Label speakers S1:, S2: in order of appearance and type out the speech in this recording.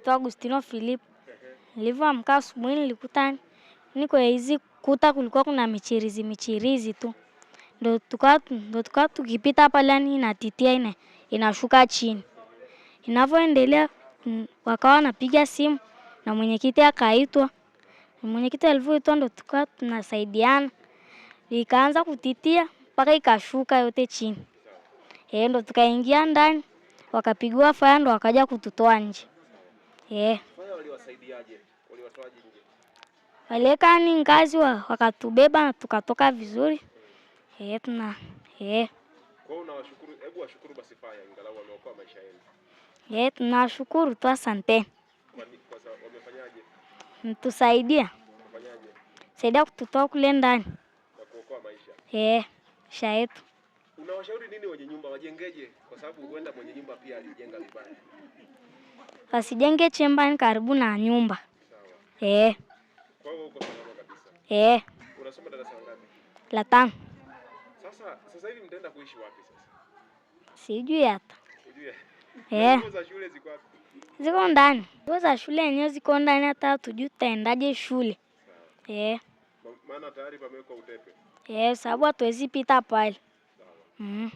S1: naitwa Agustino Philip. Nilivyoamka asubuhi nilikuta niko hizi kuta kulikuwa kuna michirizi tu. Ndio tukawa tukipita pale inatitia inashuka chini. Inavyoendelea wakawa wanapiga simu na mwenyekiti akaitwa. Mwenyekiti alivyoitwa ndio tukawa tunasaidiana. Ikaanza kutitia mpaka ikashuka yote chini. Ndio tukaingia ndani, wakapigwa faya ndio wakaja kututoa nje.
S2: Faya waliwasaidiaje? Waliwatoaje nje?
S1: Waleka ni ngazi wakatubeba na tukatoka vizuri.
S2: Kwa unawashukuru, hebu washukuru basi faya ingalau wameokoa maisha yenu.
S1: Tunashukuru tu, asante.
S2: Kwa sababu wamefanyaje?
S1: Mtusaidia.
S2: Wafanyaje?
S1: Saidia kututoa kule ndani.
S2: Na kuokoa maisha.
S1: Maisha yetu.
S2: Unawashauri nini wenye nyumba wajengeje? Kwa sababu huenda mwenye nyumba pia alijenga vibaya.
S1: Wasijenge chembani karibu na nyumba.
S2: Sawa. Kwa hiyo uko salama kabisa. Unasoma darasa ngapi?
S1: La 5.
S2: Sasa hivi mtaenda kuishi wapi sasa?
S1: Sijui hata.
S2: Sijui. Nguo za shule ziko wapi?
S1: Ziko ndani. Nguo za shule yenyewe ziko ndani, hata hatujui tutaendaje shule.
S2: Maana tayari pamewekwa utepe.
S1: Sababu hatuwezi pita pale.
S2: Sawa.